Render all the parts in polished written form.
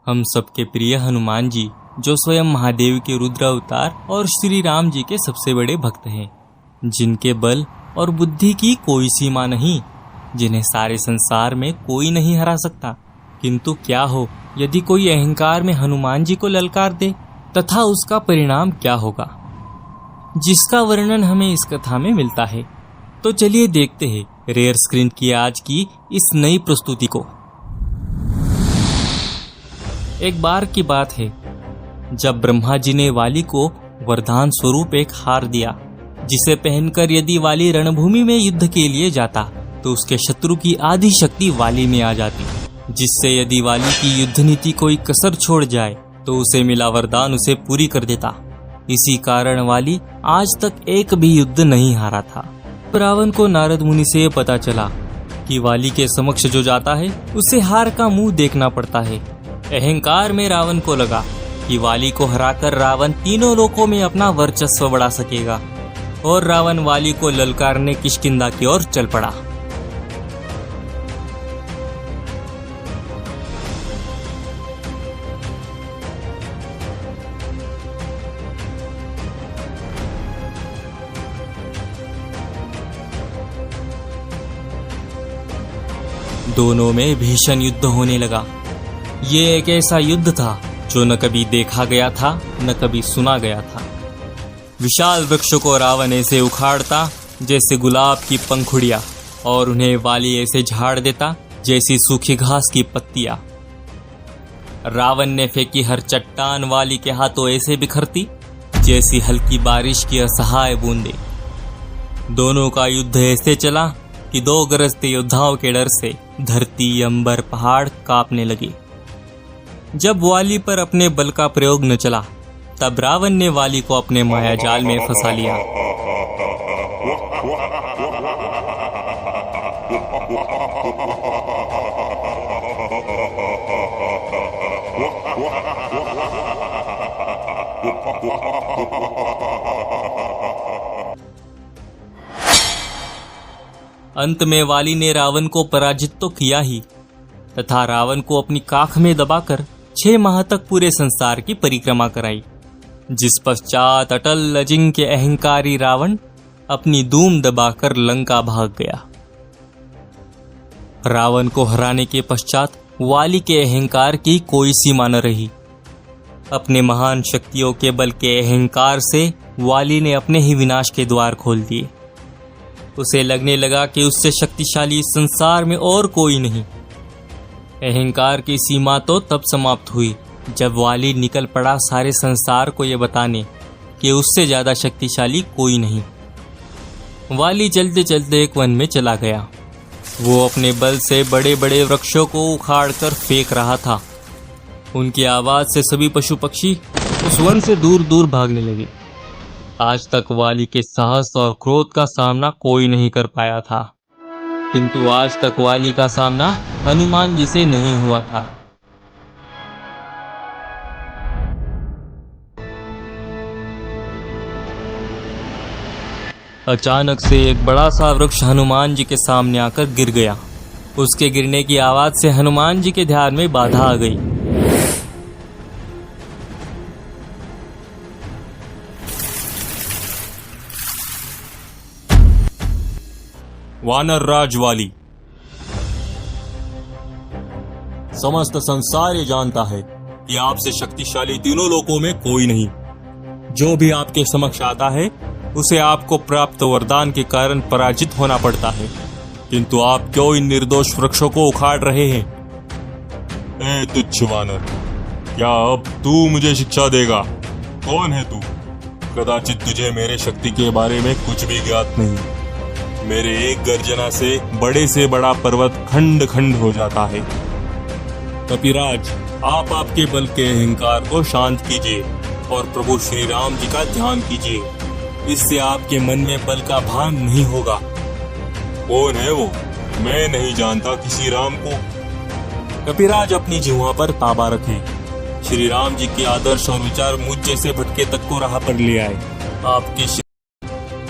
हम सबके प्रिय हनुमान जी, जो स्वयं महादेव के रुद्र अवतार और श्री राम जी के सबसे बड़े भक्त हैं, जिनके बल और बुद्धि की कोई सीमा नहीं, जिन्हें सारे संसार में कोई नहीं हरा सकता। किंतु क्या हो यदि कोई अहंकार में हनुमान जी को ललकार दे, तथा उसका परिणाम क्या होगा, जिसका वर्णन हमें इस कथा में मिलता है। तो चलिए देखते हैं रेयर स्क्रीन की आज की इस नई प्रस्तुति को। एक बार की बात है जब ब्रह्मा जी ने वाली को वरदान स्वरूप एक हार दिया, जिसे पहनकर यदि वाली रणभूमि में युद्ध के लिए जाता तो उसके शत्रु की आधी शक्ति वाली में आ जाती, जिससे यदि वाली की युद्ध नीति कोई कसर छोड़ जाए तो उसे मिला वरदान उसे पूरी कर देता। इसी कारण वाली आज तक एक भी युद्ध नहीं हारा था। रावण को नारद मुनि से पता चला कि वाली के समक्ष जो जाता है उसे हार का मुंह देखना पड़ता है। अहंकार में रावण को लगा कि वाली को हराकर रावण तीनों लोकों में अपना वर्चस्व बढ़ा सकेगा, और रावण वाली को ललकारने किष्किंधा की ओर चल पड़ा। दोनों में भीषण युद्ध होने लगा। ये एक ऐसा युद्ध था जो न कभी देखा गया था न कभी सुना गया था। विशाल वृक्षों को रावण ऐसे उखाड़ता जैसे गुलाब की पंखुड़ियां, और उन्हें वाली ऐसे झाड़ देता जैसी सूखी घास की पत्तियां। रावण ने फेंकी हर चट्टान वाली के हाथों ऐसे बिखरती जैसी हल्की बारिश की असहाय बूंदें। दोनों का युद्ध ऐसे चला कि दो गरजते योद्धाओं के डर से धरती, अंबर, पहाड़ कांपने लगे। जब वाली पर अपने बल का प्रयोग न चला, तब रावण ने वाली को अपने माया जाल में फंसा लिया। अंत में वाली ने रावण को पराजित तो किया ही, तथा रावण को अपनी काख में दबाकर 6 माह तक पूरे संसार की परिक्रमा कराई, जिस पश्चात अटल अजिंक्य अहंकारी रावण अपनी धूम दबाकर लंका भाग गया। रावण को हराने के पश्चात वाली के अहंकार की कोई सीमा न रही। अपने महान शक्तियों के बल के अहंकार से वाली ने अपने ही विनाश के द्वार खोल दिए। उसे लगने लगा कि उससे शक्तिशाली इस संसार में और कोई नहीं। अहंकार की सीमा तो तब समाप्त हुई जब वाली निकल पड़ा सारे संसार को यह बताने कि उससे ज्यादा शक्तिशाली कोई नहीं। वाली चलते चलते एक वन में चला गया। वो अपने बल से बड़े बड़े वृक्षों को उखाड़कर फेंक रहा था। उनकी आवाज से सभी पशु पक्षी उस वन से दूर दूर भागने लगे। आज तक वाली के साहस और क्रोध का सामना कोई नहीं कर पाया था, किंतु आज तक वाली का सामना हनुमान जी से नहीं हुआ था। अचानक से एक बड़ा सा वृक्ष हनुमान जी के सामने आकर गिर गया। उसके गिरने की आवाज से हनुमान जी के ध्यान में बाधा आ गई। वानर राज वाली, समस्त संसार ये जानता है कि आपसे शक्तिशाली तीनों लोकों में कोई नहीं। जो भी आपके समक्ष आता है उसे आपको प्राप्त वरदान के कारण पराजित होना पड़ता है, किंतु आप क्यों इन निर्दोष वृक्षों को उखाड़ रहे हैं? ए तुच्छ वानर, क्या अब तू मुझे शिक्षा देगा? कौन है तू? कदाचित तुझे मेरे शक्ति के बारे में कुछ भी ज्ञात नहीं। मेरे एक गर्जना से बड़ा पर्वत खंड खंड हो जाता है। कपिराज, आप आपके बल के अहंकार को शांत कीजिए और प्रभु श्री राम जी का ध्यान कीजिए। इससे आपके मन में बल का भान नहीं होगा। कौन है वो? मैं नहीं जानता किसी राम को। कपिराज, अपनी जिह्वा पर ताबा रखें। श्री राम जी के आदर्श और विचार मुझ जैसे भटके तक को राह पर ले आए। आपके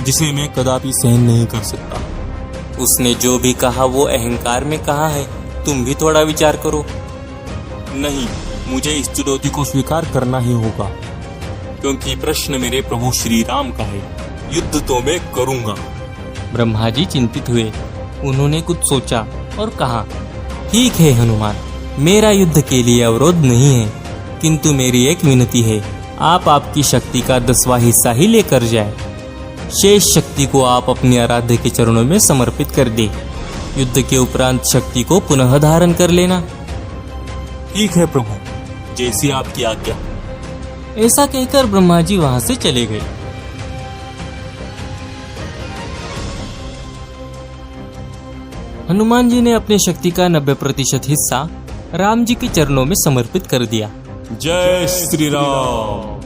जिसे मैं कदापि सहन नहीं कर सकता। उसने जो भी कहा वो अहंकार में कहा है, तुम भी थोड़ा विचार करो। नहीं, मुझे इस चुनौती को स्वीकार करना ही होगा, क्योंकि प्रश्न मेरे प्रभु श्री राम का है। युद्ध तो मैं करूंगा। ब्रह्मा जी चिंतित हुए। उन्होंने कुछ सोचा और कहा, ठीक है हनुमान, मेरा युद्ध के लिए अवरोध नहीं है, किंतु मेरी एक विनती है, आप आपकी शक्ति का 10वां हिस्सा ही लेकर जाए। शेष शक्ति को आप अपने आराध्य के चरणों में समर्पित कर दे। युद्ध के उपरांत शक्ति को पुनः धारण कर लेना। ठीक है प्रभु, जैसी आपकी आज्ञा। ऐसा कहकर ब्रह्मा जी वहां से चले गए। हनुमान जी ने अपनी शक्ति का 90% हिस्सा राम जी के चरणों में समर्पित कर दिया। जय श्री राम।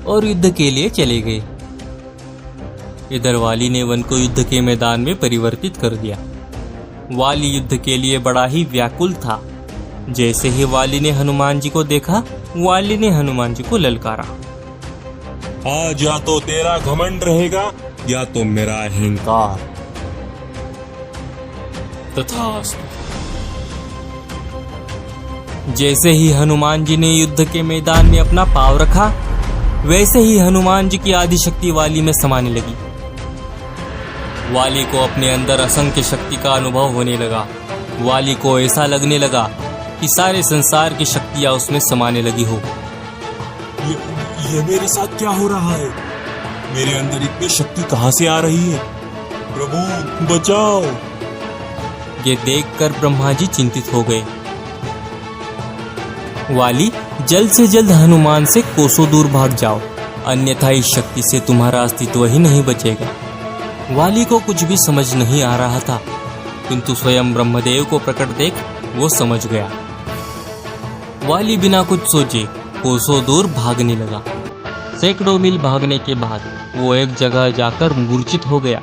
और युद्ध के लिए चले गए। इधर वाली ने वन को युद्ध के मैदान में परिवर्तित कर दिया। वाली युद्ध के लिए बड़ा ही व्याकुल था। जैसे ही वाली ने हनुमान जी को देखा, वाली ने हनुमान जी को ललकारा। आज या तो तेरा घमंड रहेगा या तो मेरा अहंकार। तथास्तु। जैसे ही हनुमान जी ने युद्ध के मैदान में अपना पांव रखा, वैसे ही हनुमान जी की आदिशक्ति वाली में समाने लगी। वाली को अपने अंदर असंख्य शक्ति का अनुभव होने लगा। वाली को ऐसा लगने लगा कि सारे संसार की शक्तियां उसमें समाने लगी हो। ये मेरे साथ क्या हो रहा है? मेरे अंदर इतनी शक्ति कहां से आ रही है? प्रभु बचाओ। ये देखकर ब्रह्मा जी चिंतित हो गए। वाली, जल्द से जल्द हनुमान से कोसों दूर भाग जाओ, अन्यथा इस शक्ति से तुम्हारा अस्तित्व ही नहीं बचेगा। वाली को कुछ भी समझ नहीं आ रहा था, किंतु स्वयं ब्रह्मदेव को प्रकट देख वो समझ गया। वाली बिना कुछ सोचे कोसों दूर भागने लगा। सैकड़ों मील भागने के बाद वो एक जगह जाकर मूर्छित हो गया।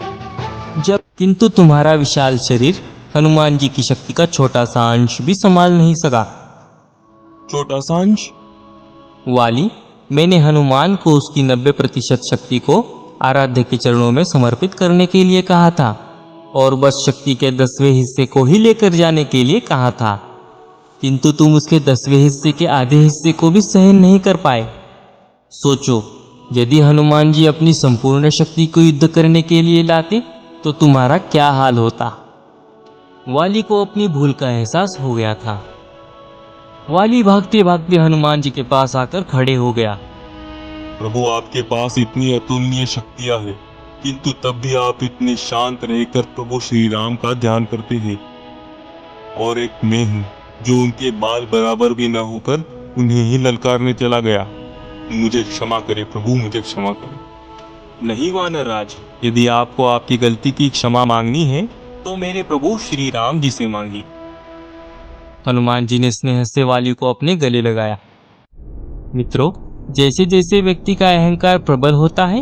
किंतु तुम्हारा विशाल शरीर हनुमान जी की शक्ति का छोटा सा अंश भी संभाल नहीं सका। छोटा सा अंश? वाली, मैंने हनुमान को उसकी 90% शक्ति को आराध्य के चरणों में समर्पित करने के लिए कहा था, और बस शक्ति के 10वें हिस्से को ही लेकर जाने के लिए कहा था, किंतु तुम उसके 10वें हिस्से के आधे हिस्से को भी सहन नहीं कर पाए। सोचो, यदि हनुमान जी अपनी संपूर्ण शक्ति को युद्ध करने के लिए लाते तो तुम्हारा क्या हाल होता। वाली को अपनी भूल का एहसास हो गया था। वाली भागते भागते हनुमान जी के पास आकर खड़े हो गया। प्रभु, आपके पास इतनी अतुलनीय शक्तियां हैं, किंतु तब भी आप इतने शांत रहकर प्रभु श्री राम का ध्यान करते हैं, और एक मैं हूँ जो उनके बाल बराबर भी न होकर उन्हें ही ललकारने चला गया। मुझे क्षमा करे प्रभु, मुझे क्षमा करे। नहीं वानर राज, यदि आपको आपकी गलती की क्षमा मांगनी है तो मेरे प्रभु श्री राम जी से मांगी। हनुमान जी ने स्नेह से वाली को अपने गले लगाया। मित्रों, जैसे जैसे व्यक्ति का अहंकार प्रबल होता है,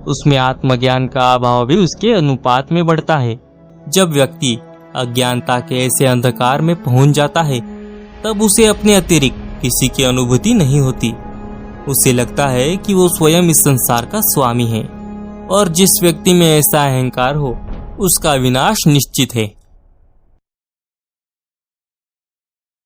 उसमें आत्मज्ञान का अभाव भी उसके अनुपात में बढ़ता है। जब व्यक्ति अज्ञानता के ऐसे अंधकार में पहुंच जाता है, तब उसे अपने अतिरिक्त किसी की अनुभूति नहीं होती। उसे लगता है कि वो स्वयं इस संसार का स्वामी है, और जिस व्यक्ति में ऐसा अहंकार हो, उसका विनाश निश्चित है।